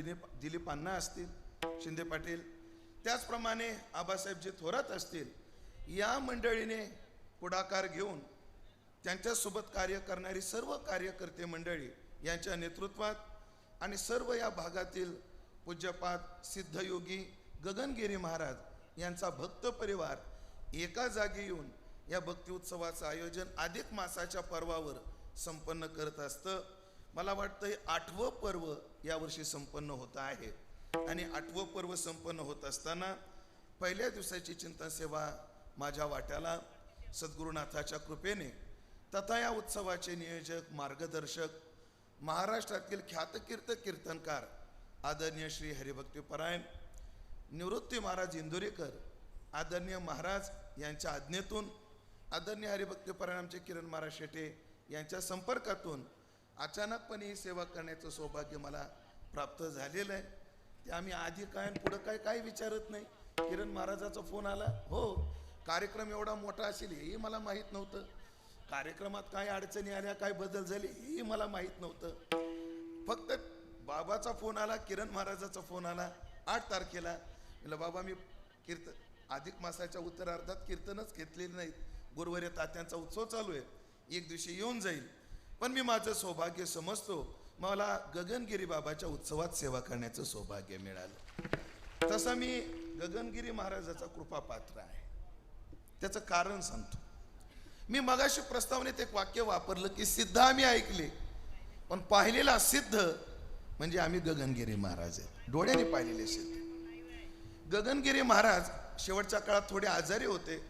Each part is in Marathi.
दिलीप अण्णा असतील, शिंदे पाटील, त्याचप्रमाणे आबासाहेबजी थोरात असतील, या मंडळीने पुढाकार घेऊन त्यांच्यासोबत कार्य करणारी सर्व कार्यकर्ते मंडळी यांच्या नेतृत्वात आणि सर्व या भागातील पूज्यपाद सिद्धयोगी गगनगिरी महाराज यांचा भक्त परिवार एका जागी येऊन या भक्ती उत्सवाचं आयोजन अधिक मासाच्या पर्वावर संपन्न करत असतं. मला वाटतं 8वं पर्व यावर्षी संपन्न होत आहे आणि 8वं पर्व संपन्न होत असताना पहिल्या दिवसाची चिंतन सेवा माझ्या वाट्याला सद्गुरुनाथाच्या कृपेने तथा या उत्सवाचे नियोजक मार्गदर्शक महाराष्ट्रातील ख्यातकीर्त कीर्तनकार आदरणीय श्री हरिभक्तीपरायण निवृत्ती महाराज इंदुरीकर आदरणीय महाराज यांच्या आज्ञेतून आदरणीय हरिभक्तीपरायण आमचे किरण महाराज शेटे यांच्या संपर्कातून अचानकपणे ही सेवा करण्याचं सौभाग्य मला प्राप्त झालेलं आहे. ते आम्ही आधी काय पुढं काय विचारत नाही. किरण महाराजाचा फोन आला, हो कार्यक्रम एवढा मोठा असेल हेही मला माहीत नव्हतं, कार्यक्रमात काय अडचणी आल्या काय बदल झाले हेही मला माहीत नव्हतं. फक्त बाबाचा फोन आला, किरण महाराजाचा फोन आला 8 तारखेला. म्हटलं बाबा मी अधिक मासाच्या उत्तरार्धात कीर्तनच घेतलेले नाहीत, गुरुवारी तात्यांचा उत्सव चालू आहे, एक दिवशी येऊन जाईल, पण मी माझं सौभाग्य समजतो मला गगनगिरी बाबाच्या उत्सवात सेवा करण्याचं सौभाग्य मिळालं. तसा मी गगनगिरी महाराजाचा कृपापात्र आहे. त्याचं कारण सांगतो. मी मगाशी प्रस्तावनेत एक वाक्य वापरलं की सिद्ध आम्ही ऐकले, पण पाहिलेला सिद्ध म्हणजे आम्ही गगनगिरी महाराज आहे, डोळ्याने पाहिलेले सिद्ध. गगनगिरी महाराज शेवटच्या काळात थोडे आजारी होते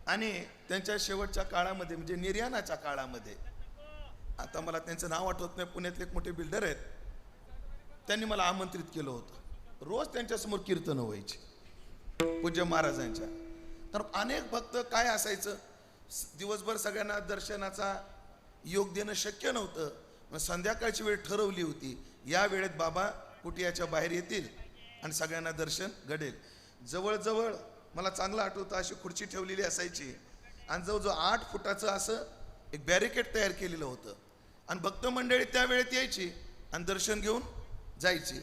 आणि त्यांच्या शेवटच्या काळामध्ये म्हणजे निर्याणाच्या काळामध्ये, आता मला त्यांचं नाव आठवत नाही, पुण्यातले एक मोठे बिल्डर आहेत, त्यांनी मला आमंत्रित केलं होतं. रोज त्यांच्यासमोर कीर्तनं व्हायची पूज्य महाराजांच्या. तर अनेक भक्त काय असायचं, दिवसभर सगळ्यांना दर्शनाचा योग देणं शक्य नव्हतं. मग संध्याकाळची वेळ ठरवली होती, या वेळेत बाबा कुटियाच्या बाहेर येतील आणि सगळ्यांना दर्शन घडेल. जवळजवळ मला चांगलं आठवतं अशी खुर्ची ठेवलेली असायची आणि जवळजवळ 8 फुटाचं असं एक बॅरिकेड तयार केलेलं होतं आणि भक्त मंडळी त्या वेळेत यायची आणि दर्शन घेऊन जायची.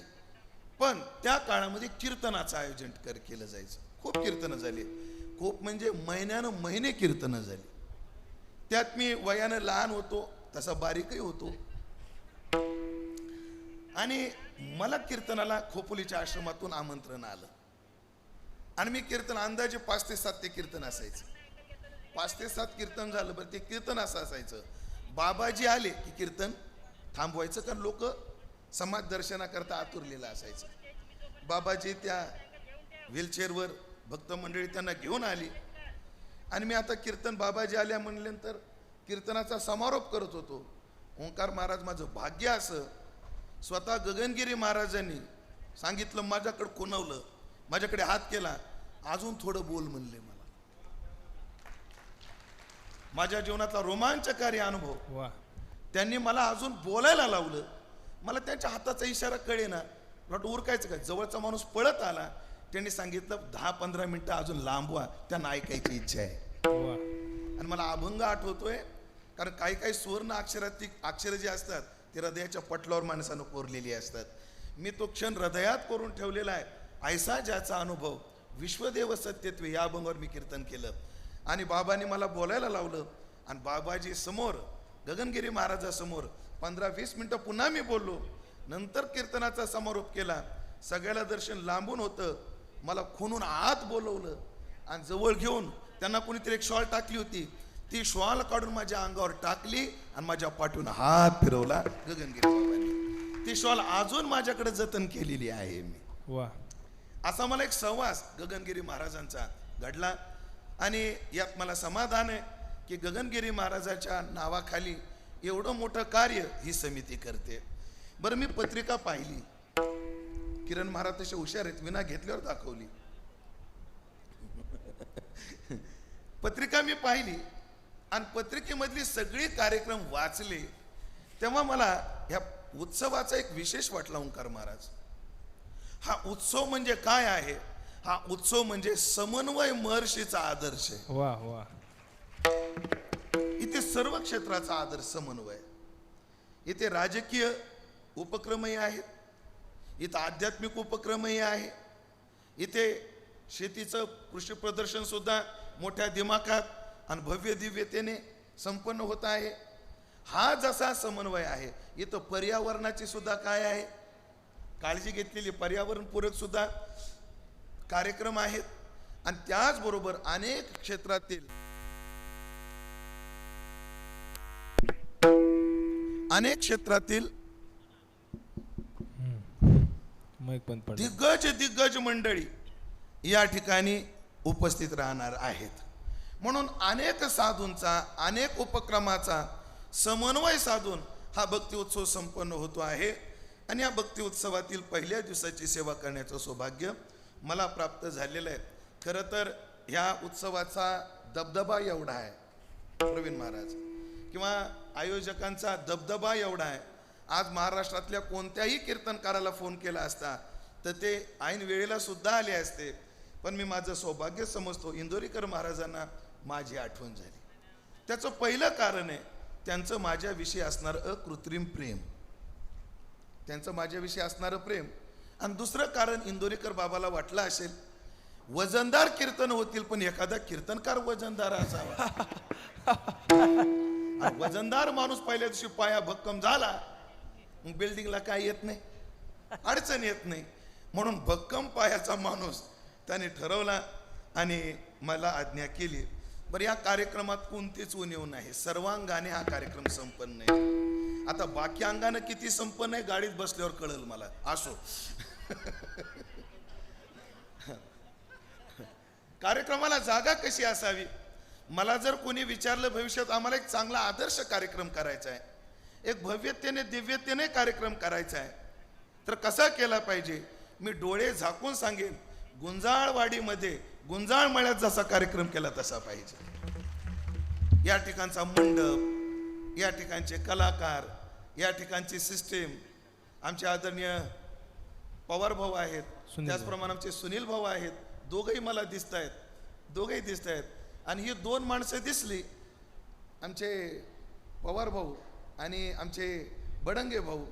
पण त्या काळामध्ये कीर्तनाचं आयोजन केलं जायचं. खूप कीर्तनं झाली, खूप म्हणजे महिन्यानं महिने कीर्तनं झाली. त्यात मी वयानं लहान होतो, तसा बारीकही होतो आणि मला कीर्तनाला खोपोलीच्या आश्रमातून आमंत्रण आलं आणि मी कीर्तन अंदाजे 5 ते 7 ते कीर्तन असायचं. 5 ते 7 कीर्तन झालं. बरं ते कीर्तन असं असायचं, बाबाजी आले की कीर्तन थांबवायचं, कारण लोक समाज दर्शनाकरता आतुरलेलं असायचं. बाबाजी त्या व्हीलचेअरवर भक्त मंडळी त्यांना घेऊन आली आणि मी आता कीर्तन बाबाजी आल्या म्हणल्यानंतर कीर्तनाचा समारोप करत होतो. ओंकार महाराज माझं भाग्य असं स्वतः गगनगिरी महाराजांनी सांगितलं, माझ्याकडे खुणवलं, माझ्याकडे हात केला, अजून थोडं बोल म्हणले. मला माझ्या जीवनातला रोमांचकारी अनुभव, त्यांनी मला अजून बोलायला लावलं. मला त्यांच्या हाताचा इशारा कळेना, म्हटलं उरकायचं काय, जवळचा माणूस पळत आला, त्यांनी सांगितलं 10-15 मिनिटं अजून लांबवा, त्यांना ऐकायची इच्छा आहे. आणि मला अभंग आठवतोय, कारण काही काही सुवर्ण अक्षरातील अक्षरं जी असतात ते हृदयाच्या पटलावर माणसानं कोरलेली असतात. मी तो क्षण हृदयात करून ठेवलेला आहे. ऐसा ज्याचा अनुभव विश्वदेव सत्यत्वे या अभंगावर मी कीर्तन केलं आणि बाबांनी मला बोलायला लावलं आणि बाबाजी समोर गगनगिरी महाराजासमोर 15-20 मिनिटं पुन्हा मी बोललो. नंतर कीर्तनाचा समारोप केला. सगळ्याला दर्शन लांबून होतं. मला खुणून आत बोलवलं आणि जवळ घेऊन त्यांना कोणीतरी एक शॉल टाकली होती, ती शॉल काढून माझ्या अंगावर टाकली आणि माझ्या पाठून हात फिरवला गगनगिरी बाबांनी. ती शॉल अजून माझ्याकडे जतन केलेली आहे मी. वा, असा मला एक सहवास गगनगिरी महाराजांचा घडला आणि यात मला समाधान आहे की गगनगिरी महाराजाच्या नावाखाली एवढं मोठं कार्य ही समिती करते. बरं, मी पत्रिका पाहिली, किरण महाराज तसे हुशार आहेत, विना घेतल्यावर दाखवली. पत्रिका मी पाहिली आणि पत्रिकेमधली सगळी कार्यक्रम वाचले, तेव्हा मला ह्या उत्सवाचा एक विशेष वाटला. ओंकार महाराज, हा उत्सव म्हणजे काय आहे? हा उत्सव म्हणजे समन्वय महर्षीचा आदर्श आहे. वा वा, इथे सर्व क्षेत्राचा आदर्श समन्वय. इथे राजकीय उपक्रमही आहेत, इथं आध्यात्मिक उपक्रमही आहे. इथे शेतीचं कृषी प्रदर्शन सुद्धा मोठ्या दिमाखात आणि भव्य दिव्यतेने संपन्न होत आहे. हा जसा समन्वय आहे, इथं पर्यावरणाची सुद्धा काय आहे, काळजी घेतलेली पर्यावरणपूरक सुद्धा कार्यक्रम आहेत. आणि त्याचबरोबर अनेक क्षेत्रातील दिग्गज मंडळी या ठिकाणी उपस्थित राहणार आहेत. म्हणून अनेक साधूंचा, अनेक उपक्रमाचा समन्वय साधून हा भक्ती उत्सव संपन्न होतो आहे. आणि या भक्ती उत्सवातील पहिल्या दिवसाची सेवा करण्याचं सौभाग्य मला प्राप्त झालेलं आहे. खरं तर ह्या उत्सवाचा दबदबा एवढा आहे प्रवीण महाराज, किंवा आयोजकांचा दबदबा एवढा आहे, आज महाराष्ट्रातल्या कोणत्याही कीर्तनकाराला फोन केला असता तर ते ऐन वेळेला सुद्धा आले असते. पण मी माझं सौभाग्य समजतो, इंदोरीकर महाराजांना माझी आठवण झाली. त्याचं पहिलं कारण आहे त्यांचं माझ्याविषयी असणारं अकृत्रिम प्रेम, त्यांचं माझ्याविषयी असणारं प्रेम. आणि दुसरं कारण, इंदोरीकर बाबाला वाटलं असेल वजनदार कीर्तन होतील पण एखादा कीर्तनकार वजनदार असावा. वजनदार माणूस पहिल्या दिवशी पाया भक्कम झाला, मग बिल्डिंगला काय येत नाही, अडचण येत नाही. म्हणून भक्कम पायाचा माणूस त्याने ठरवला आणि मला आज्ञा केली. बरं, या कार्यक्रमात कोणतीच उणीव नाही, सर्वांगाने हा कार्यक्रम संपन्न आहे. आता बाकी अंगाने किती संपन्न आहे गाडीत बसल्यावर कळेल मला, असो. कार्यक्रमाला जागा कशी असावी, मला जर कोणी विचारलं भविष्यात आम्हाला एक चांगला आदर्श कार्यक्रम करायचा आहे, एक भव्यतेने दिव्यतेने कार्यक्रम करायचा आहे, तर कसा केला पाहिजे, मी डोळे झाकून सांगेन, गुंजाळवाडीमध्ये गुंजाळ मळ्यात जसा कार्यक्रम केला तसा पाहिजे. या ठिकाणचा मंडप, या ठिकाणचे कलाकार, या ठिकाणची सिस्टीम, आमचे आदरणीय पवार भाऊ आहेत, त्याचप्रमाणे आमचे सुनील भाऊ आहेत, दोघंही मला दिसत आहेत. आणि ही दोन माणसं दिसली, आमचे पवार भाऊ आणि आमचे बडंगे भाऊ,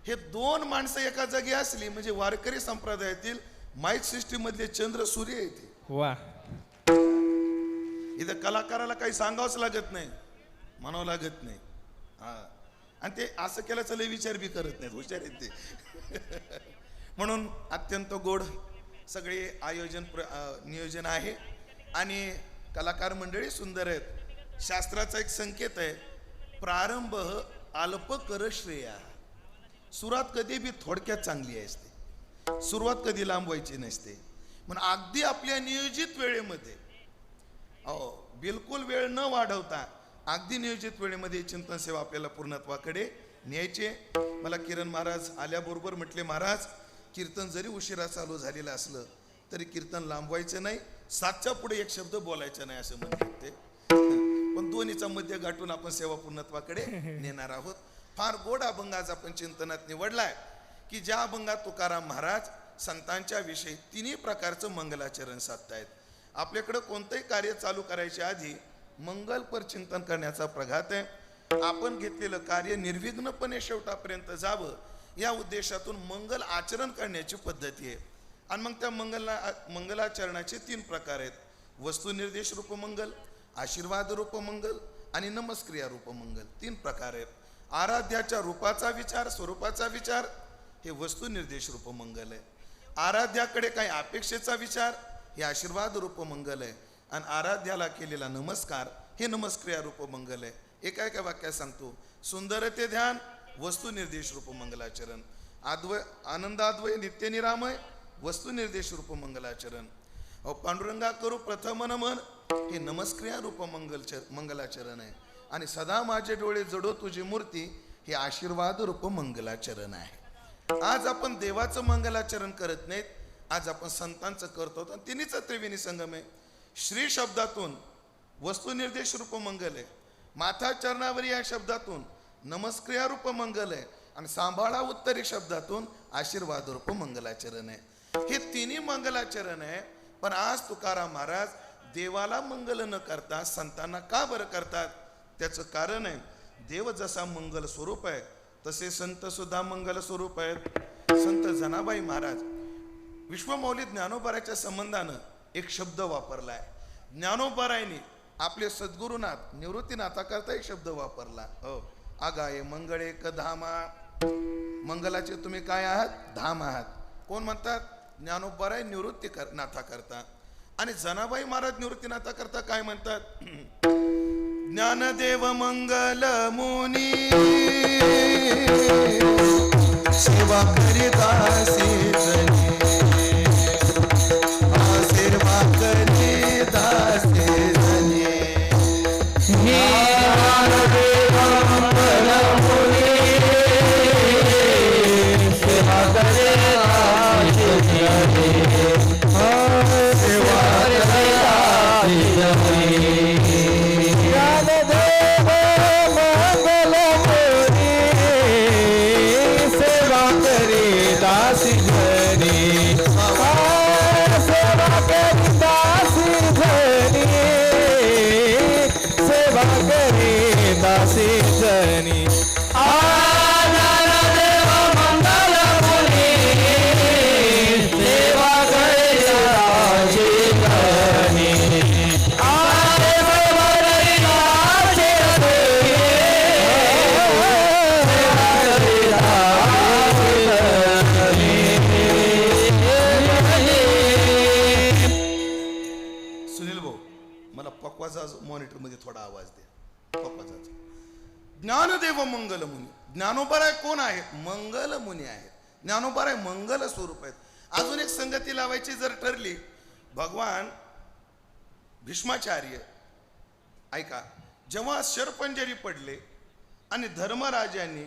हे दोन माणसं एका जागी असली म्हणजे वारकरी संप्रदायातील माईक सिस्टीम मधले चंद्र सूर्य येते. वा, इथं कलाकाराला काही सांगावंच लागत नाही, म्हणावं लागत नाही. हा, आणि ते असं केल्याचा लय विचार बी करत नाहीत, हुशार आहेत ते. म्हणून अत्यंत गोड सगळे नियोजन आहे आणि कलाकार मंडळी सुंदर आहेत. शास्त्राचा एक संकेत आहे, प्रारंभ अल्प कर श्रेया. सुरुवात कधी बी थोडक्यात चांगली असते, सुरुवात कधी लांबवायची नसते. म्हणून अगदी आपल्या नियोजित वेळेमध्ये, बिलकुल वेळ न वाढवता अगदी नियोजित वेळेमध्ये चिंतन सेवा आपल्याला पूर्णत्वाकडे न्यायचे. मला किरण महाराज आल्याबरोबर म्हटले, महाराज कीर्तन जरी उशिरा चालू झालेलं असलं तरी कीर्तन लांबवायचं नाही, 7च्या पुढे एक शब्द बोलायचा नाही असं म्हणतात ते. पण दोन्हीचा मध्य गाठून आपण सेवा पूर्णत्वाकडे नेणार आहोत. फार गोड अभंग आज आपण चिंतनात निवडलाय की ज्या अभंगात तुकाराम महाराज संतांच्या विषयी तिन्ही प्रकारचं मंगलाचरण साधतायत. आपल्याकडं कोणतंही कार्य चालू करायच्या आधी मंगलपर चिंतन करण्याचा प्रघात आहे. आपण घेतलेलं कार्य निर्विघ्नपणे शेवटापर्यंत जावं या उद्देशातून मंगल आचरण करण्याची पद्धती आहे. आणि मग त्या मंगलाचरणाचे 3 प्रकार आहेत, वस्तुनिर्देश रूप मंगल, आशीर्वाद रूप मंगल आणि नमस्क्रिया रूप मंगल. 3 प्रकार आहेत. आराध्याच्या रूपाचा विचार, स्वरूपाचा विचार हे वस्तुनिर्देश रूप मंगल आहे. आराध्याकडे काही अपेक्षेचा विचार हे आशीर्वाद रूप मंगल आहे. आणि आराध्याला केलेला नमस्कार हे नमस्क्रिया रूप मंगल आहे. एका वाक्यात सांगतो, सुंदर ते ध्यान वस्तुनिर्देश रूप मंगलाचरण, आनंदाद्वय नित्य निरामय वस्तुनिर्देश रूप मंगलाचरण, पांडुरंगा करू प्रथम नमन हे नमस्क्रिया रूप मंगलाचरण आहे. आणि सदा माझे डोळे जडो तुझी मूर्ती हे आशीर्वाद रूप मंगलाचरण आहे. आज आपण देवाचं मंगलाचरण करत नाहीत, आज आपण संतांचं करतो. आणि तिन्हीचा त्रिवेणी संगम आहे. श्री शब्दातून वस्तुनिर्देश रूप मंगल आहे, माथा चरणावर या शब्दातून नमस्क्रिया रूप मंगल आहे, आणि सांभाळा उत्तरी शब्दातून आशीर्वाद रूप मंगलाचरण आहे. हे तिन्ही मंगलाचरण आहे. पण आज तुकाराम महाराज देवाला मंगल न करता संतांना का बरं करतात, त्याचं कारण आहे, देव जसा मंगल स्वरूप आहे तसे संत सुद्धा मंगल स्वरूप आहेत. संत संत जनाबाई महाराज विश्वमौली ज्ञानोबाराच्या संबंधानं एक शब्द वापरलाय. ज्ञानोबारायनी आपले सद्गुरुनाथ निवृत्तीनाथाकरता एक शब्द वापरला. हो, आगाये मंगळे कधामा. मंगलाचे तुम्ही काय आहात? धाम आहात. कोण म्हणतात? ज्ञानोबाराय निवृत्ती नाथा करता. आणि जनाबाई महाराज निवृत्तीनाथा करता काय म्हणतात? ज्ञानदेव मंगल मुनी सेवा करीदासी जनी, सेवा करीदासी जनी. ज्ञानदेव मंगल मुनी सेवा करीदासी जनी, सेवा करीदासी जनी. मॉनिटर मध्ये थोडा आवाज द्या. ज्ञानदेव मंगल मुनी. ज्ञानोबाराय कोण आहेत? मंगल मुनी आहेत. ज्ञानोबाराय मंगल स्वरूप आहेत. अजून एक संगती लावायची जर ठरली, भगवान भीष्माचार्य ऐका, जेव्हा शरपंजरी पडले आणि धर्मराजांनी,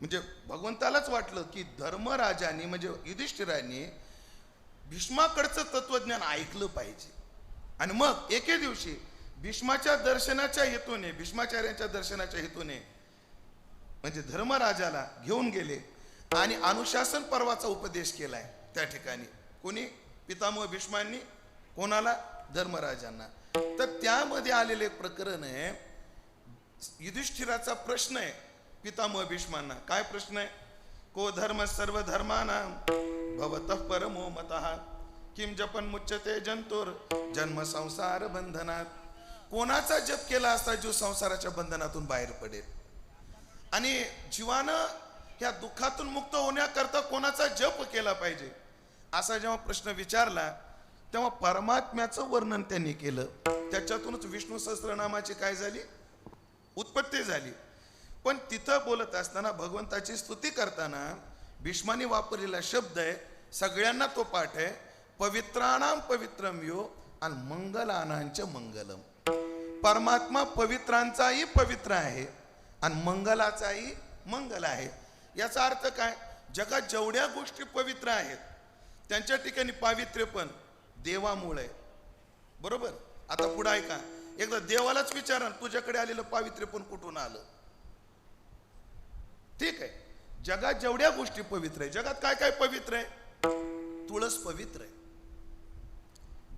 म्हणजे भगवंतालाच वाटलं की धर्मराजांनी म्हणजे युधिष्ठिरांनी भीष्माकडचं तत्वज्ञान ऐकलं पाहिजे. आणि मग एके दिवशी भीष्माच्या दर्शनाच्या हेतूने, भीष्माचार्यांच्या दर्शनाच्या हेतूने म्हणजे धर्मराजाला घेऊन गेले आणि अनुशासन पर्वाचा उपदेश केलाय त्या ठिकाणी. कोणी? पितामह भीष्मांनी. कोणाला? धर्मराजांना. तर त्यामध्ये आलेले प्रकरण आहे, युधिष्ठिराचा प्रश्न आहे पितामह भीष्मांना. काय प्रश्न आहे? को धर्म सर्व धर्मानां भवतः परमो मतः किम जपन मुच्यते जंतुर जन्म संसार बंधनात. कोणाचा जप केला असता जीव संसाराच्या बंधनातून बाहेर पडेल? आणि जीवानं ह्या दुःखातून मुक्त होण्याकरता कोणाचा जप केला पाहिजे असा जेव्हा प्रश्न विचारला, तेव्हा परमात्म्याचं वर्णन त्यांनी केलं. त्याच्यातूनच विष्णू सहस्त्रनामाची काय झाली? उत्पत्ती झाली. पण तिथं बोलत असताना, भगवंताची स्तुती करताना भीष्माने वापरलेला शब्द आहे, सगळ्यांना तो पाठ आहे, पवित्राणाम पवित्रम यो आणि मंगलानांच मंगलम. परमात्मा पवित्रांचाही पवित्र आहे आणि मंगलाचाही मंगल आहे. याचा अर्थ काय? जगात जेवढ्या गोष्टी पवित्र आहेत त्यांच्या ठिकाणी पावित्र्य पण देवामुळे. बरोबर? आता पुढे ऐका, एकदा देवालाच विचारा, तुझ्याकडे आलेलं पावित्र्य पण कुठून आलं? ठीक आहे, जगात जेवढ्या गोष्टी पवित्र आहे, जगात काय काय पवित्र आहे? तुळस पवित्र आहे,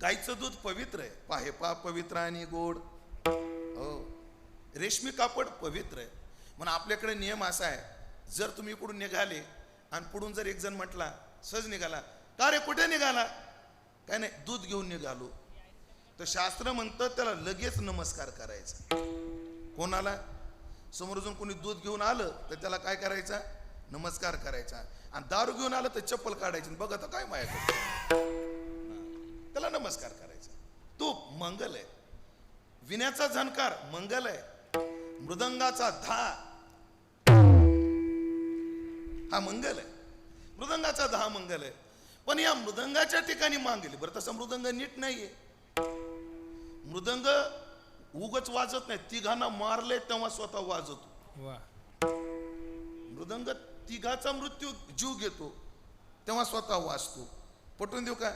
गाईचं दूध पवित्र आहे, पाहेपा पवित्र आणि गोड, हो, रेशमी कापड पवित्र आहे. म्हणून आपल्याकडे नियम असा आहे, जर तुम्ही इकडून निघाले आणि पुढून जर एक जण म्हटला, सहज निघाला, का रे कुठे निघाला? काय नाही, दूध घेऊन निघालो, तर शास्त्र म्हणतं त्याला लगेच नमस्कार करायचा. कोणाला? समोरून कोणी दूध घेऊन आलं तर त्याला काय करायचा? नमस्कार करायचा. आणि दारू घेऊन आलं तर चप्पल काढायची, बघा तर काय माया, त्याला नमस्कार करायचा. तो मंगल आहे. विण्याचा झणकार मंगल आहे, मृदंगाचा धा हा मंगल आहे, मृदंगाचा धा मंगल आहे. पण या मृदंगाच्या ठिकाणी मागेल बरं, तसा मृदंग नीट नाहीये. मृदंग उगच वाजत नाही, तिघांना मारले तेव्हा स्वतः वाजतो. मृदंग तिघाचा मृत्यू जीव घेतो तेव्हा स्वतः वाजतो. पटवून देऊ का?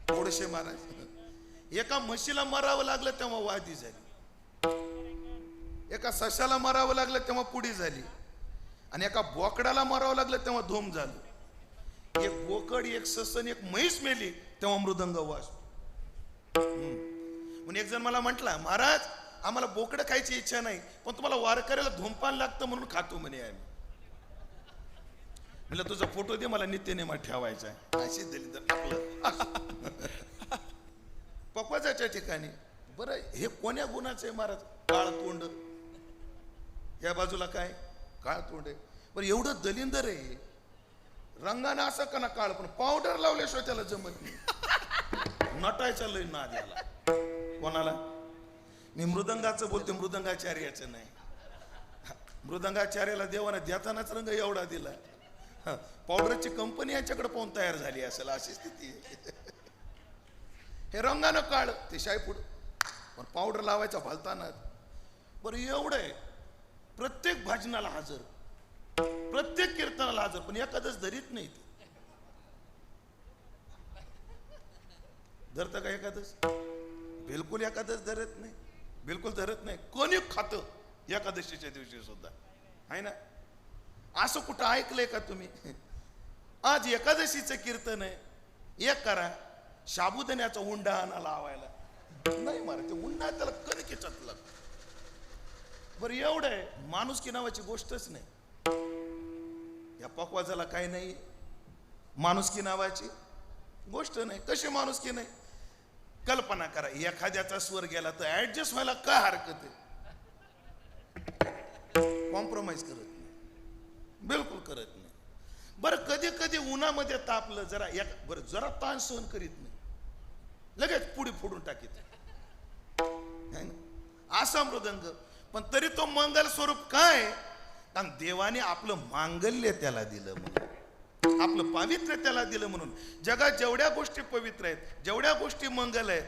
थोडेसे महाराज, एका म्हशीला मारावं लागलं तेव्हा वादी झाली, एका सशाला मारावं लागलं तेव्हा पुडी झाली, आणि एका बोकडाला मारावं लागलं तेव्हा धूम झालं. एक बोकड, एक ससन, एक म्हैस मेली तेव्हा मृदंग वाजतो. म्हणून एक जण मला म्हटला, महाराज आम्हाला बोकडं खायची इच्छा नाही, पण तुम्हाला वारकऱ्याला धूमपान लागतं म्हणून खातो म्हणे आम्ही. म्हणलं तुझा फोटो दे, मला नित्यनेमा ठेवायचा आहे. अशी दिली तर आपलं पकवाजाच्या ठिकाणी. बरं हे कोण्या गुणाचं आहे महाराज? काळ तोंड. या बाजूला काय? काळ तोंड आहे. पण एवढं दलिंदर आहे, रंगाने असं का ना काळ, पण पावडर लावल्याशिवाय त्याला जमत नाही. नटायचा लय नाद याला. कोणाला? मी मृदंगाचं बोलते, मृदंगाचार्याचं नाही. मृदंगाचार्याला देवाने देतानाच रंग एवढा दिला, पावडरची कंपनी याच्याकडे पाहून तयार झाली असेल, अशी स्थिती आहे. हे रंगानं काळ, ते शायपूड, पण पावडर लावायचा भलताना. बरं एवढं आहे, प्रत्येक भाजनाला हजर, प्रत्येक कीर्तनाला हजर, पण एखादच धरीत नाही. धरतं का एखादच? बिलकुल एखादच धरत नाही, बिलकुल धरत नाही. कोणी खातं एकादशीच्या दिवशी सुद्धा, आहे ना? असं कुठं ऐकलंय का तुम्ही? आज एकादशीचं कीर्तन आहे, एक करा, साबुदाण्याचा उंडा आणा लावायला. नाही मारा, ते उंडा त्याला कणकेच्यात लागतं. बरं एवढं आहे, माणुसकी नावाची गोष्टच नाही या पकवाजाला. काय नाही, माणुसकी नावाची गोष्ट नाही. कशी माणुसकी नाही? कल्पना करा, एखाद्याचा स्वर गेला तर ऍडजस्ट व्हायला काय हरकत आहे? कॉम्प्रोमाइज करत नाही, बिलकुल करत नाही. बरं कधी कधी उन्हामध्ये तापलं जरा, बरं जरा ताण सहन करीत नाही, लगेच पुढे फोडून टाकीत, असा मृदंग. पण तरी तो मंगल स्वरूप काय? कारण देवाने आपलं मांगल्य त्याला दिलं म्हणून, आपलं पावित्र्य त्याला दिलं म्हणून. जगात जेवढ्या गोष्टी पवित्र आहेत, जेवढ्या गोष्टी मंगल आहेत,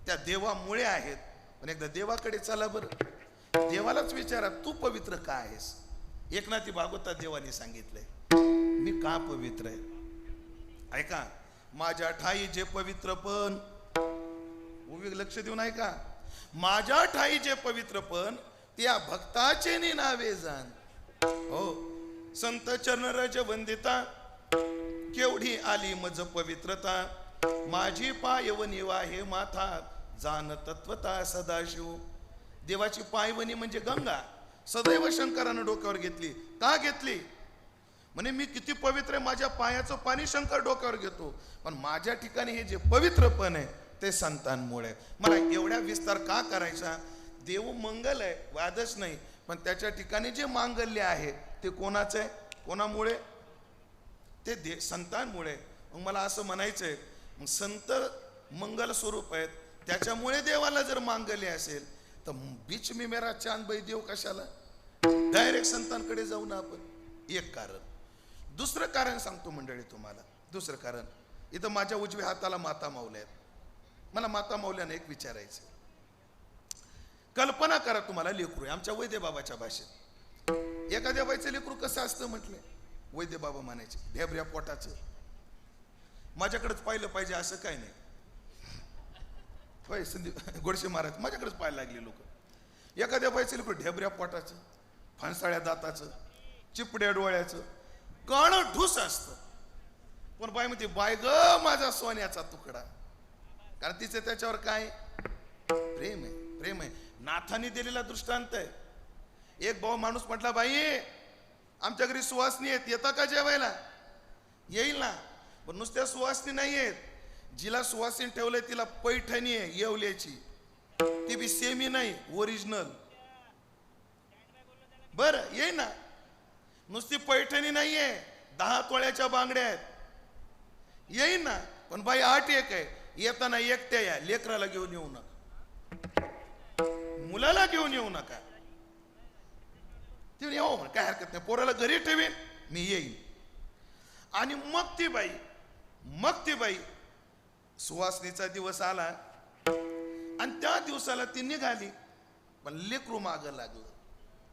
त्या देवामुळे आहेत. पण एकदा देवाकडे चला बरं, देवालाच विचारा, तू पवित्र का आहेस? एकनाथी भागवतात देवाने सांगितलंय, मी का पवित्र आहे. ऐका, माझ्या ठाई जे पवित्र पण, लक्ष देऊन ऐका, माझ्या ठाई जे पवित्र पण, त्या भक्ताचे नावे जाण. हो, संत चरण रज वंदिता, केवढी आली मज पवित्रता. माझी पायवनी वाहे माथा, जाण तत्वता सदाशिव. देवाची पायवनी म्हणजे गंगा, सदैव शंकरानं डोक्यावर घेतली. का घेतली? म्हणे मी किती पवित्र आहे, माझ्या पायाचं पाणी शंकर डोक्यावर घेतो. पण माझ्या ठिकाणी हे जे पवित्रपण आहे ते संतांमुळे. मला एवढ्या विस्तार का करायचा? देव मंगल आहे, वादच नाही, पण त्याच्या ठिकाणी जे मांगल्य आहे ते कोणाचं आहे? कोणामुळे? ते संतांमुळे. मग मला असं म्हणायचंय, मग संत मंगल स्वरूप आहेत, त्याच्यामुळे देवाला जर मांगल्य असेल तर बीच मी मेरा चांद बाई देव कशाला? डायरेक्ट संतांकडे जाऊ ना आपण. एक कारण. दुसरं कारण सांगतो मंडळी तुम्हाला. दुसरं कारण, इथं माझ्या उजव्या हाताला माता माऊल्या आहेत. मला माता माऊल्याने एक विचारायचं. कल्पना करा, तुम्हाला लेकरू आहे, आमच्या वैद्य बाबाच्या भाषेत. एखाद्या बाईचं लेकरू कसं असतं म्हटलं? वैद्य बाबा म्हणायचे, ढेबऱ्या पोटाचं. माझ्याकडेच पाहिलं पाहिजे असं काय नाही. होय संदीप गोडशे महाराज, माझ्याकडेच पाहायला लागले लोक. एखाद्या बाईचं लेकरू ढेबऱ्या पोटाचं, फणसाळ्या दाताचं, चिपड्या डोळ्याचं, काळं ढूस असतं. पण बाई म्हणते, बाय ग माझा सोन्याचा तुकडा. कारण तिचं त्याच्यावर काय प्रेम आहे, प्रेम आहे. नाथाने दिलेला दृष्टांत आहे. एक भाऊ माणूस म्हटला, बाई आमच्या घरी सुवासनी आहेत, येता का जेवायला? येईल ना, पण नुसत्या सुवासनी नाही आहेत, जिला सुवासीन ठेवलंय तिला पैठणी आहे येवल्याची, ती बी सेमी नाही, ओरिजिनल. बरं येईल ना, नुसती पैठणी नाहीये, 10 तोळ्याच्या बांगड्या आहेत, येईल ना. पण बाई आठ एक आहे, येताना एकट्या या, लेकराला घेऊन येऊ नका, मुलाला घेऊन येऊ नका. ती येऊ काय हरकत नाही, पोराला घरी ठेवीन, मी येईन. आणि मग ती बाई सुवासनीचा दिवस आला आणि त्या दिवसाला ती निघाली, पण लेकरू मागं लागलं.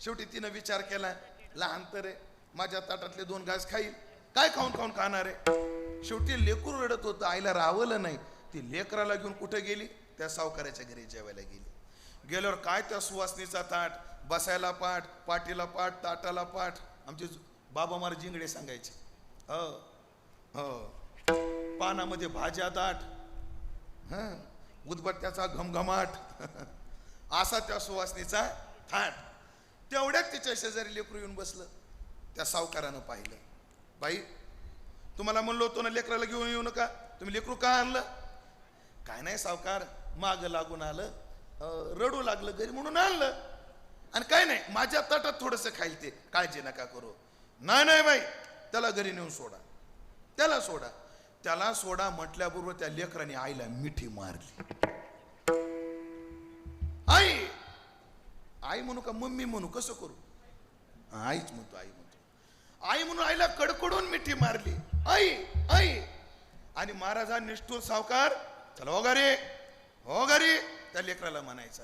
शेवटी तिनं विचार केला, लहान तर आहे, माझ्या ताटातले 2 घास खाईल, काय खाऊन खाऊन खाणार आहे. शेवटी लेकरू रडत होतं, आईला रावलं नाही. ती लेकराला घेऊन कुठे गेली? त्या सावकाराच्या घरी जेवायला गेली. गेल्यावर काय त्या सुवासनीचा ताट, बसायला पाठ, पाठीला पाठ, ताटाला पाठ. आमचे बाबा मार जिंगडे सांगायचे, हो हो, पानामध्ये भाज्या दाट, उदबत्त्याचा घमघमाट, असा त्या सुवासनीचा थाट. तेवढ्यात तिच्या शेजारी लेकरू येऊन बसलं. त्या सावकारानं पाहिलं, बाई तुम्हाला म्हणलो होतो ना लेकराला घेऊन येऊ नका, तुम्ही लेकरू का आणलं? काय नाही सावकार, माग लागून आलं, रडू लागलं घरी म्हणून आणलं. आणि काय नाही, माझ्या ताटात थोडस खाईल, ते काळजी नका करू. नाही नाही बाई, त्याला घरी नेऊन सोडा, त्याला सोडा. त्याला सोडा म्हटल्याबरोबर त्या लेकराने आईला मिठी मारली. आई आई म्हणू का मम्मी म्हणू, कसं करू? आईच म्हणतो, आई म्हणतो. आई म्हणून आईला कडकडून मिठी मारली, आई आई. आणि महाराजा निष्ठूर सावकार, चला हो घरी, हो घरी, त्या लेकराला म्हणायचा.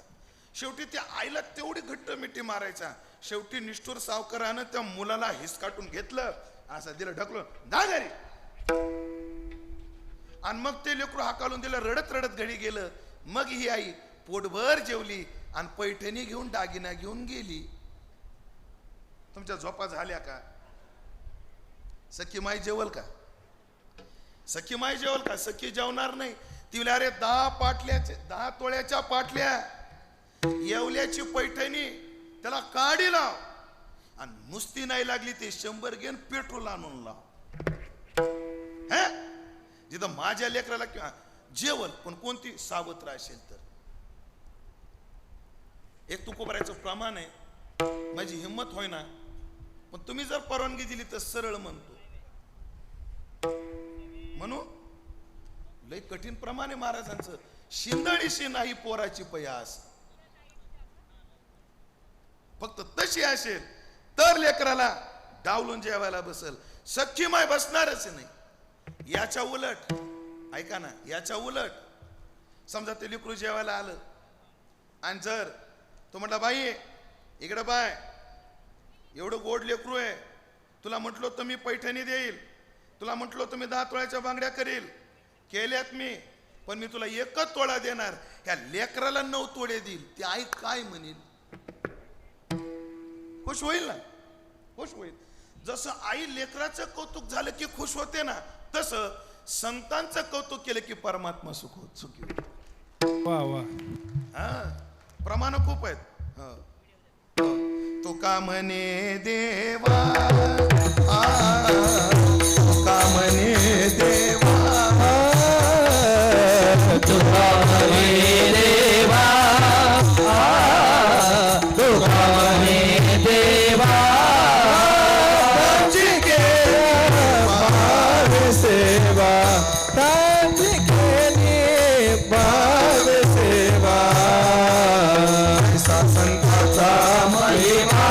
शेवटी त्या आईला तेवढी घट्ट मिठी मारायचा. शेवटी निष्ठूर सावकारानं त्या मुलाला हिसकाटून घेतलं, असं दिलं ढकलून, जा घरी. आणि मग ते लेकरू हाकालून दिलं, रडत रडत घरी गेलं. मग ही आई पोटभर जेवली आणि पैठणी घेऊन दागिना घेऊन गेली. तुमच्या झोपा झाल्या का? सखी माई जेवल का? सखी माई जेवल का? सखी जेवणार नाही. तिला अरे 10 तोळ्याच्या पाटल्या, येवल्याची पैठणी, त्याला काडी लाव. आणि नुसती नाही लागली ते 100 घेऊन पेट्रोल आणून लाव. जिथं माझ्या लेकराला किंवा जेवल, पण कोणती सावत्र असेल तर. एक तुकोबरायचं प्रमाण आहे, माझी हिंमत होईना, पण तुम्ही जर परवानगी दिली तर सरळ म्हणतो. म्हणू लय कठीण प्रमाण आहे महाराजांचं. शिंदळीशी नाही पोराची पयास. फक्त तशी असेल तर लेकराला डावलून जेवायला बसल. सख्खी माय बसणारच नाही. याच्या उलट ऐका ना, याच्या उलट समजा ते लेकरू जेवायला आलं आणि जर तो म्हटला, बाई इकडे बाय, एवढं गोड लेकरू आहे, तुला म्हटलो तर मी पैठणी देईल, तुला म्हटलो तर मी 10 तोळ्याच्या बांगड्या करील, केल्यात मी, पण मी तुला 1च तोळा देणार. ह्या लेकराला 9 तोळे देईल. ती आई काय म्हणेल? खुश होईल ना, खुश होईल. जसं आई लेकराचं कौतुक झालं की खुश होते ना, तसं संतांचं कौतुक केलं की परमात्मा सुखी होते. वा वा, हा, प्रमाण खूप आहेत. तुका म्हणे देवा, तुका म्हणे देवा, तुका म्हणे देवा, तुका म्हणे देवा, सेवा त्यांची केली भाव सेवा. ऐसा संताचा महिमा,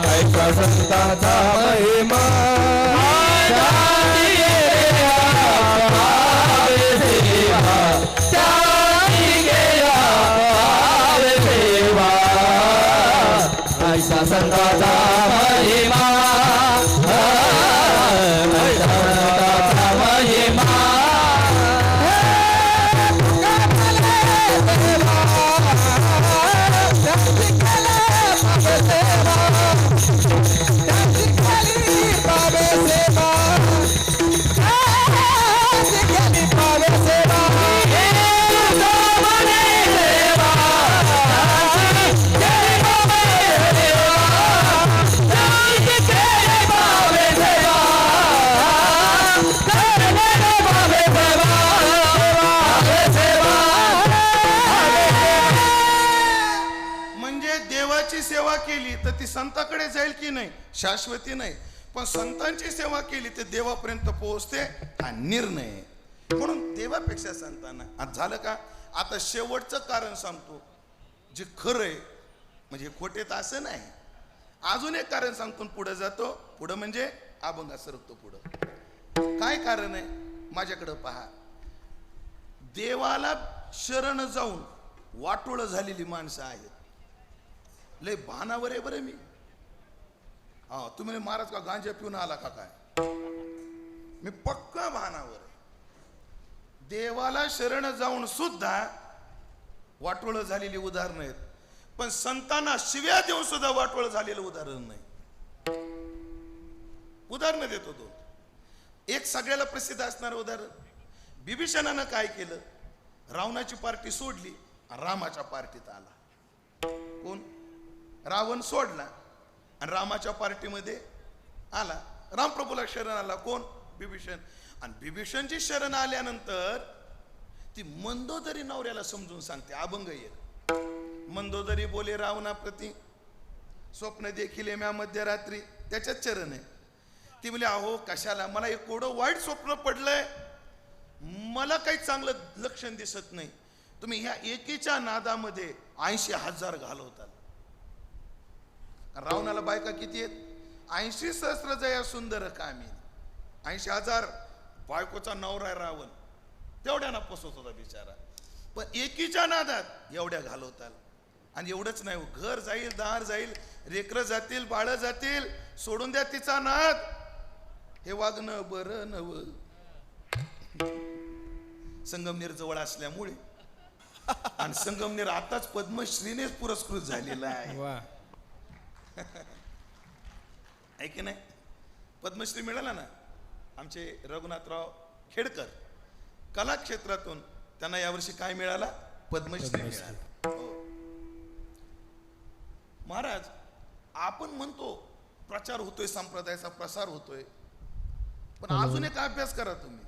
ऐसा संताचा महिमा, ऐसा संताचा महिमा, संताकडे जाईल की नाही शाश्वती नाही, पण संतांची सेवा केली तर देवापर्यंत पोहोचते हा निर्णय. म्हणून देवापेक्षा संतांना. आज झालं का? आता शेवटचं कारण सांगतो जे खरं आहे, म्हणजे खोटेत असं नाही. अजून एक कारण सांगतो पुढे जातो. पुढं म्हणजे अभंगा सरकतो पुढं. काय कारण आहे? माझ्याकडं पहा. देवाला शरण जाऊन वाटोळ झालेली माणसं आहेत. लय भानावर आहे बरं मी. हा, तुम्ही महाराज का गांजा पिऊन आला का काय? मी पक्का भानावर आहे. देवाला शरण जाऊन सुद्धा वाटोळ झालेली उदाहरणं आहेत, पण संतांना शिव्या देऊन सुद्धा वाटोळ झालेलं उदाहरण नाही. उदाहरण देतो तो. एक सगळ्याला प्रसिद्ध असणारं उदाहरण. बिभीषणानं काय केलं? रावणाची पार्टी सोडली आणि रामाच्या पार्टीत आला. कोण? रावण सोडला आणि रामाच्या पार्टीमध्ये आला रामप्रभूला शरण आला. कोण? बिभीषण. आणि बिभीषणची शरण आल्यानंतर ती मंदोदरी नवऱ्याला समजून सांगते, अभंग एक. मंदोदरी बोले रावणाप्रती, स्वप्न देखील म्या मध्यरात्री. त्याच्यात चरण आहे. ती म्हणजे अहो कशाला, मला एक कोडं वाईट स्वप्न पडलंय, मला काही चांगलं लक्षण दिसत नाही. तुम्ही ह्या एकीच्या नादामध्ये 80,000 घालवताल. रावणाला बायका किती आहेत? 80 सहस्र जया सुंदर कामी. 80,000 बायकोचा नवरा रावण, तेवढ्याना पसवत होता बिचारा. पण एकीच्या नादात एवढ्या घालवताल. आणि एवढंच नाही, घर जाईल, दार जाईल, रेकर जातील, बाळ जातील, सोडून द्या तिचा नाद. हे वागणं बरं नव. संगमनेर जवळ असल्यामुळे आणि संगमनेर आताच पद्मश्रीने पुरस्कृत झालेला आहे. आहे की नाही? पद्मश्री मिळाला ना आमचे रघुनाथराव खेडकर, कला क्षेत्रातून त्यांना यावर्षी काय मिळाला? पद्मश्री मिळाला. हो. महाराज, आपण म्हणतो प्रचार होतोय, संप्रदायाचा प्रसार होतोय, पण अजून एक अभ्यास करा तुम्ही.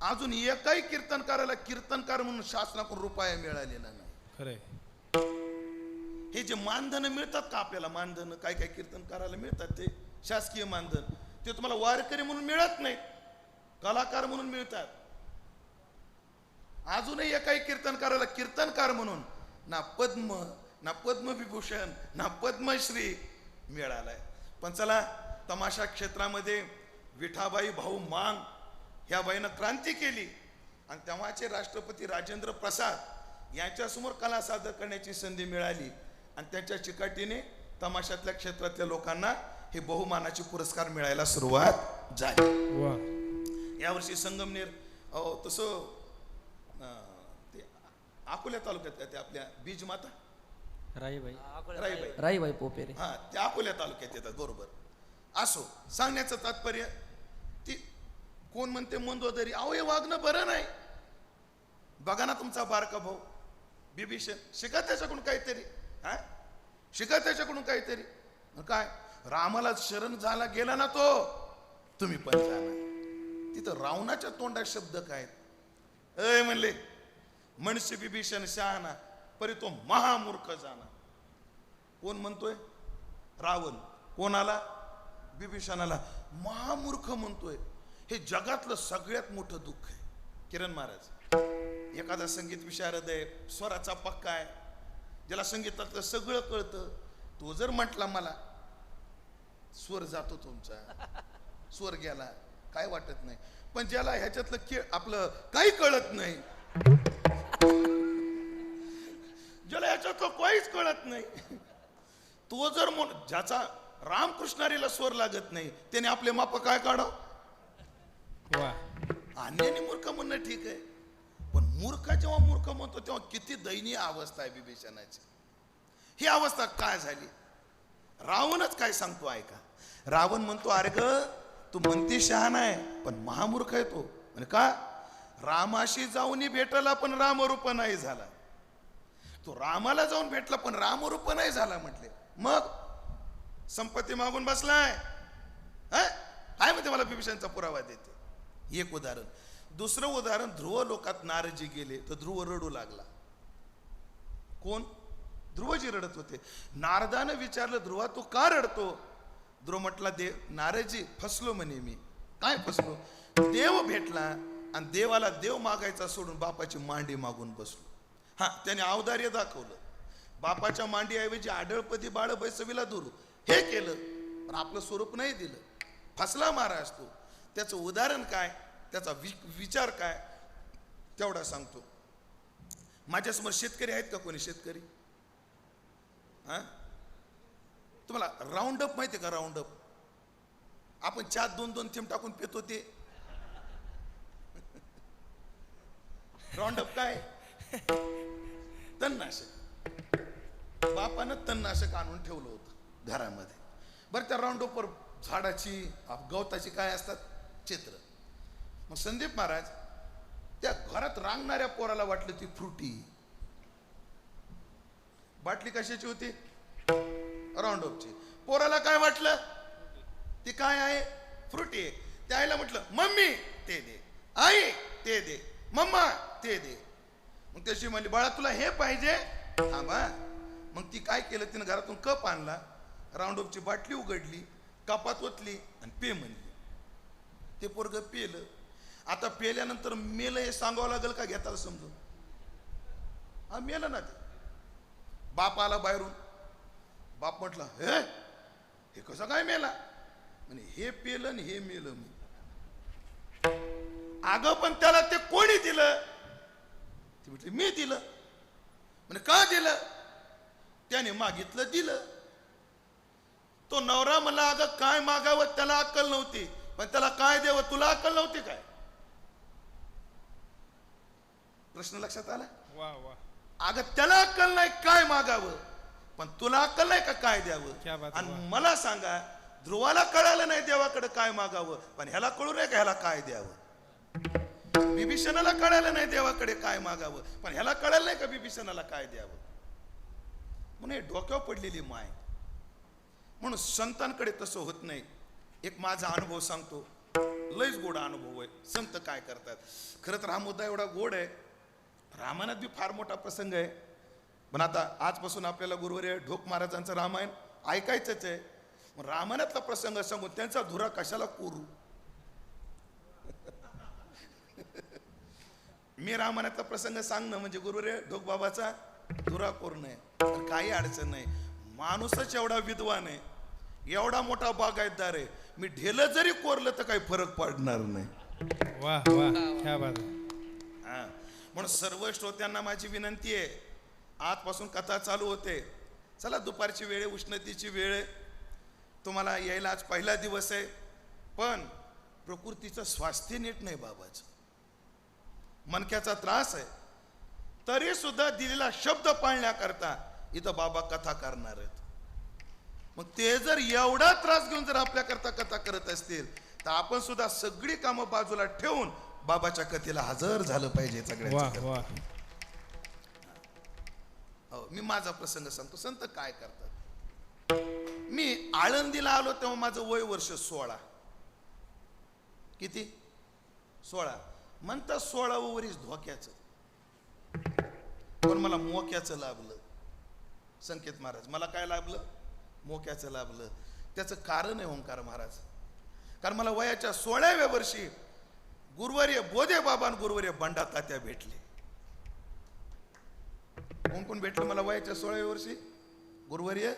अजून एकाही कीर्तनकाराला कीर्तनकार म्हणून शासनाकडून रुपया मिळालेला नाही. खरंय. हे जे मानधन मिळतात का आपल्याला, मानधन काय काय कीर्तनकाराला मिळतात, ते शासकीय मानधन, ते तुम्हाला वारकरी म्हणून मिळत नाही, कलाकार म्हणून मिळतात. अजूनही एकाही कीर्तनकाराला कीर्तनकार म्हणून ना पद्म, ना पद्मविभूषण, ना पद्मश्री मिळालाय. पण चला, तमाशा क्षेत्रामध्ये विठाबाई भाऊ मांग ह्या बाईनं क्रांती केली आणि तेव्हाचे राष्ट्रपती राजेंद्र प्रसाद यांच्यासमोर कला सादर करण्याची संधी मिळाली आणि त्याच्या चिकाटीने तमाशातल्या क्षेत्रातल्या लोकांना हे बहुमानाचे पुरस्कार मिळायला सुरुवात झाली. यावर्षी संगमनेर तसं ते अकोल्या तालुक्यात ते आपल्या बीज माता राईबाई पोपेरे, हा, त्या अकोल्या तालुक्यात येतात. बरोबर. असो, सांगण्याचं तात्पर्य, ती कोण म्हणते मंदोदरी, अहो हे वागणं बरं नाही. बघा ना तुमचा बारका भाऊ बिभीषण, शिका त्याच्याकडून काहीतरी. हा, शिका त्याच्याकडून काहीतरी. काय रामाला शरण झाला गेला ना तो, तुम्ही पण जाणार. तिथं रावणाच्या तोंडात शब्द काय अय म्हणले, मनसे बिभीषण शहाणा परी तो महामूर्ख जाणार. कोण म्हणतोय? रावण. कोणाला? बिभीषणाला महामूर्ख म्हणतोय. हे जगातलं सगळ्यात मोठं दुःख आहे. किरण महाराज, एखादा संगीत विशारद आहे, स्वराचा पक्का आहे, ज्याला संगीतातलं सगळं कळतं, तो जर म्हटला मला स्वर जातो तुमचा, स्वर गेला काय वाटत नाही. पण ज्याला ह्याच्यातलं आपलं काही कळत नाही, ज्याला ह्याच्यातलं काहीच कळत नाही, तो जर ज्याचा रामकृष्णारीला स्वर लागत नाही, त्याने आपले माप काय काढाव? अन्याने मूर्ख म्हणणं ठीक आहे, पण मूर्ख जेव्हा मूर्ख म्हणतो तेव्हा किती दयनीय अवस्था आहे बिभीषणाची. ही अवस्था काय झाली? रावणच काय सांगतो ऐका. रावण म्हणतो, अरे ग तू म्हणती शहाणा आहे पण महामूर्ख आहे तो. म्हणजे का? रामाशी जाऊन भेटला पण रामरूप नाही झाला. तो रामाला जाऊन भेटला पण रामरूप नाही झाला म्हटले. मग संपत्ती मागून बसलाय. काय म्हणते मला बिभीषणचा पुरावा देते. एक उदाहरण. दुसरं उदाहरण, ध्रुव लोकात नारजी गेले तर ध्रुव रडू लागला. कोण? ध्रुवजी रडत होते. नारदानं विचारलं, ध्रुवा तू का रडतो? ध्रुव म्हटला, नारदजी फसलो म्हणे मी. काय फसलो? देव भेटला आणि देवाला देव मागायचा सोडून बापाची मांडी मागून बसलो. हा, त्याने अवदार्य दाखवलं. बापाच्या मांडी ऐवजी आढळपती बाळ बैसवीला दुरू हे केलं, पण आपलं स्वरूप नाही दिलं. फसला महाराज तो. त्याचं उदाहरण काय, त्याचा विचार काय, तेवढा सांगतो. माझ्यासमोर शेतकरी आहेत का कोणी? शेतकरी? हा, तुम्हाला राऊंड अप माहिती का? राऊंड अप आपण चहात 2-2 थेंब टाकून पितो ते राऊंड अप काय? तणनाशक. बापानं तणनाशक आणून ठेवलं होतं घरामध्ये. बरं, त्या राऊंड अपवर झाडाची गवताची काय असतात चित्र. मग संदीप महाराज त्या घरात रांगणाऱ्या पोराला वाटलं ती फ्रुटी. बाटली कशाची होती? राऊंड अपची. पोराला काय वाटलं? ती काय आहे? फ्रुटी आहे. त्या आईला म्हटलं मम्मी ते दे, आई ते दे, मम्मा ते दे. मग त्याची म्हणली बाळा तुला हे पाहिजे, थांबा. मग ती काय केलं, तिनं घरातून कप आणला, राऊंडअपची बाटली उघडली, कपात ओतली आणि पे म्हणली. ते पोरग पेलं. आता पेल्यानंतर मेलं हे सांगावं लागेल का घेताला समजून? हा मेलं ना ते. बाप आला बाहेरून. बाप म्हटलं हे कसं काय मेला? म्हणे हे पेलं आणि हे मेलं मी. अगं पण त्याला ते कोणी दिलं? ती म्हटली मी दिलं. म्हणे का दिलं? त्याने मागितलं दिलं. तो नवरा म्हणला अगं काय मागावं त्याला अक्कल नव्हती, पण त्याला काय द्यावं तुला अक्कल नव्हती काय? प्रश्न लक्षात आला? वा वा, अगं त्याला अक्कल नाही काय मागावं, पण तुला अक्कल नाही का काय क्या द्यावं? बात, आणि मला सांगा, ध्रुवाला कळालं नाही देवाकडे काय मागावं, पण ह्याला कळू नये का ह्याला काय द्यावं? बिभीषणाला कळालं नाही देवाकडे काय मागावं, पण ह्याला कळालं नाही का बिभीषणाला काय द्यावं? म्हणून हे डोक्यावर पडलेली माय. म्हणून संतांकडे तसं होत नाही. एक माझा अनुभव सांगतो, लयच गोड अनुभव आहे. संत काय करतात, खरं तर हा मुद्दा एवढा गोड आहे, रामायणात बी फार मोठा प्रसंग आहे. पण आता आजपासून आपल्याला गुरुवर्य ढोक महाराजांचं रामायण ऐकायचंच आहे. मग रामायणातला प्रसंग सांगून त्यांचा धुरा कशाला कोरू? मी रामायणातला प्रसंग सांगणं म्हणजे गुरुवर्य ढोक बाबाचा धुरा कोरू नये. तर काही अडचण नाही. माणूसच एवढा विद्वान आहे, एवढा मोठा बागायतदार आहे, मी ढेलं जरी कोरलं तर काही फरक पडणार नाही. वा वा, क्या बात. हा, म्हणून सर्व श्रोत्यांना माझी विनंती आहे, आजपासून कथा चालू होते. चला दुपारची वेळ आहे, उष्णतेची वेळ आहे, तुम्हाला यायला आज पहिला दिवस आहे. पण प्रकृतीचं स्वास्थ्य नीट नाही बाबाचं, मणक्याचा त्रास आहे, तरी सुद्धा दिलेला शब्द पाळण्याकरता इथं बाबा कथा करणार आहेत. मग ते जर एवढा त्रास घेऊन जर आपल्याकरता कथा करत असतील, तर आपण सुद्धा सगळी कामं बाजूला ठेवून बाबाच्या कथेला हजर झालं पाहिजे वा सगळ्यांच्या. वा, मी माझा प्रसंग सांगतो. संत काय करतात, मी आळंदीला आलो तेव्हा माझं वय वर्ष 16. किती? 16. म्हणतात 16वं वरीस धोक्याचं, पण मला मोक्याचं लाभलं. संकेत महाराज, मला काय लाभलं? मोक्याचं लाभलं. त्याचं कारण आहे ओंकार महाराज. कारण मला वयाच्या 16व्या वर्षी गुरुवर्य बोधे बाबा आणि गुरुवर्य बंडा तात्या भेटले. कोण कोण भेटले मला वयाच्या 16व्या वर्षी? गुरुवर्य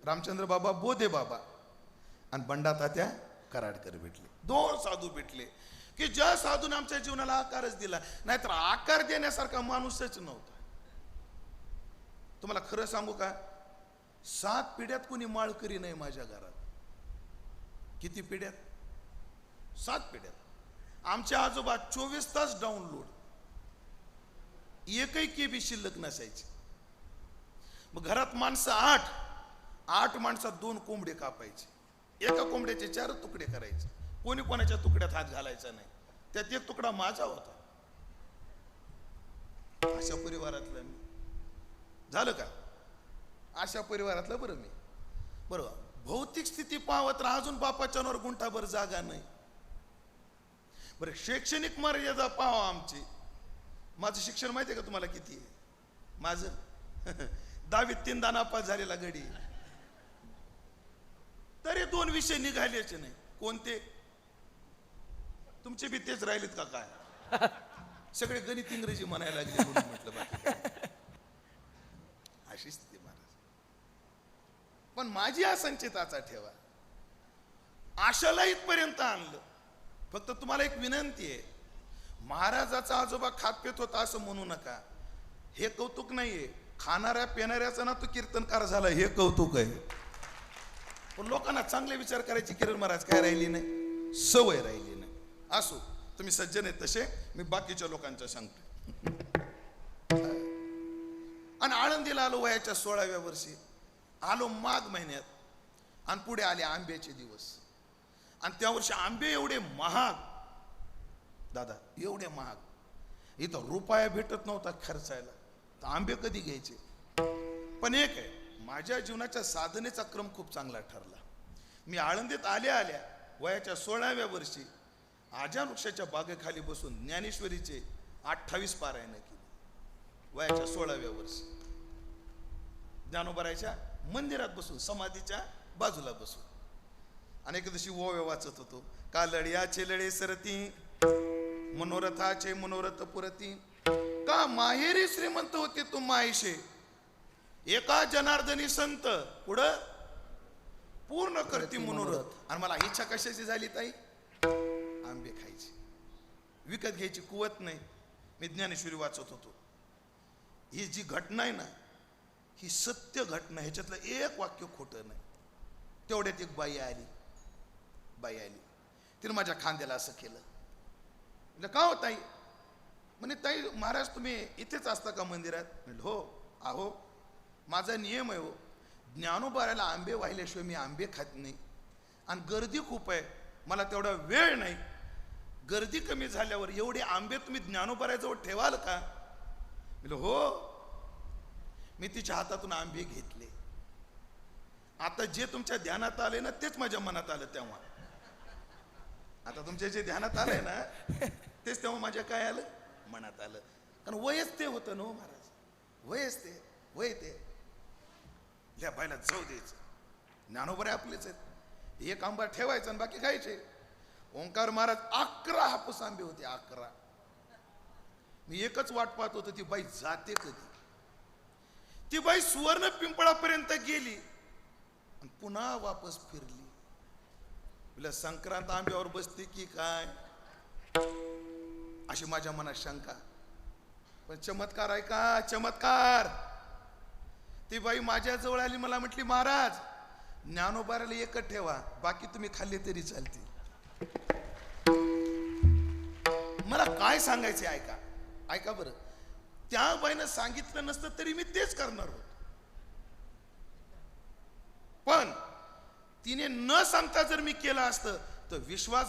रामचंद्र बाबा बोधे बाबा आणि बंडा तात्या कराडकर भेटले. 2 साधू भेटले की ज्या साधूने आमच्या जीवनाला आकारच दिला, नाहीतर आकार देण्यासारखा माणूसच नव्हता. तुम्हाला खरं सांगू का, 7 पिढ्यात कोणी माळकरी नाही माझ्या घरात. किती पिढ्यात? 7 पिढ्यात. आमचे आजोबा 24 तास डाऊनलोड, एकही केबी शिल्लक नसायची. मग घरात माणसं 8 माणसात 2 कोंबडे कापायचे, एका कोंबड्याचे 4 तुकडे करायचे, कोणी कोणाच्या तुकड्यात हात घालायचा नाही. त्यात एक तुकडा माझा होता. अशा परिवारातलं मी. झालं का? अशा परिवारातलं बरं मी. बरोबर, भौतिक स्थिती पाहत तर अजून बापाच्या नवर गुंठाभर जागा नाही. बरं, शैक्षणिक मर्यादा पाहा आमची. माझं शिक्षण माहिती आहे का तुम्हाला किती आहे? माझं 10वीत 3दा नापास झालेला गडी, तरी 2 विषय निघालेचे नाही. कोणते? तुमचे बी तेच राहिलेत का काय? सगळे गणित इंग्रजी म्हणायला लागले म्हणून म्हटलं बाकी अशी स्थिती महाराज. पण माझी असंचिताचा ठेवा, आशाला इथपर्यंत आणलं. फक्त तुम्हाला एक विनंती आहे, महाराजाचा आजोबा खात पेत होता असं म्हणू नका. हे कौतुक नाहीये, खाणाऱ्या पिणाऱ्याचा ना तो कीर्तनकार झाला हे कौतुक आहे. पण लोकांना चांगले विचार करायची किरण महाराज काय राहिली नाही, सवय राहिली नाही. असो, तुम्ही सज्जन आहेत तसे, मी बाकीच्या लोकांचं सांगतो. आणि आळंदीला आलो वयाच्या 16व्या वर्षी. आलो माघ महिन्यात, आणि पुढे आले आंब्याचे दिवस. आणि त्या वर्षी आंबे एवढे महाग दादा, एवढे महाग, इथं रुपया भेटत नव्हता खर्चायला, तर आंबे कधी घ्यायचे? पण एक आहे, माझ्या जीवनाच्या साधनेचा क्रम खूप चांगला ठरला. मी आळंदीत आल्या वयाच्या 16व्या वर्षी आजा वृक्षाच्या बागेखाली बसून ज्ञानेश्वरीचे 28 पारायण केली. वयाच्या 16व्या वर्षी ज्ञानोबारायच्या मंदिरात बसून, समाधीच्या बाजूला बसून. आणि एके दिवशी ओव्या वाचत होतो. का लढ्याचे लढे सरती, मनोरथाचे मनोरथ पुरती, का माहेरी श्रीमंत होते तू मायशे, एका जनार्दनी संत पुढं पूर्ण करती मनोरथ. आणि मला इच्छा कशाची झाली ताई? आंबे खायची, विकत घ्यायची कुवत नाही. मी ज्ञानेश्वरी वाचत होतो. ही जी घटना आहे ना, ही सत्य घटना, ह्याच्यातलं एक वाक्य खोटं नाही. तेवढ्यात एक बाई आली. तिने माझ्या खांद्याला असं केलं. म्हटलं का हो ताई? म्हणे ताई महाराज तुम्ही इथेच असता का मंदिरात? म्हटलं हो. अहो माझा नियम आहे हो, ज्ञानोबाराला आंबे वाहिल्याशिवाय मी आंबे खात नाही. आणि गर्दी खूप आहे, मला तेवढा वेळ नाही. गर्दी कमी झाल्यावर एवढे आंबे तुम्ही ज्ञानोबाराजवळ ठेवाल का? म्हटलं हो. मी तिच्या हातातून आंबे घेतले. आता जे तुमच्या ध्यानात आले ना तेच माझ्या मनात आलं तेव्हा. आता तुमच्या जे ध्यानात आलंय ना तेच तेव्हा माझ्या काय आलं? मनात आलं. कारण वयच ते होतं ना महाराज, वय ते. या बायला जाऊ द्यायचं. ज्ञानोबरे आपलेच आहेत. एक आंबा ठेवायचा आणि बाकी खायचे. ओंकार महाराज 11 हापूस आंबे होते, 11. मी एकच वाट पाहत होतो, ती बाई जाते कधी. ती बाई सुवर्ण पिंपळापर्यंत गेली आणि पुन्हा वापस फिरली. तुला संक्रांत आंब्यावर बसते की काय अशी माझ्या मनात शंका. पण चमत्कार आहे का? चमत्कार. ती बाई माझ्या जवळ आली, मला म्हटली महाराज ज्ञानोबाराला एकच ठेवा, बाकी तुम्ही खाल्ले तरी चालतील. मला काय सांगायचे ऐका बरं. त्या बाईनं सांगितलं नसतं तरी मी तेच करणार होतो. पण तिने न सांगता जर मी केलं असतं तर विश्वास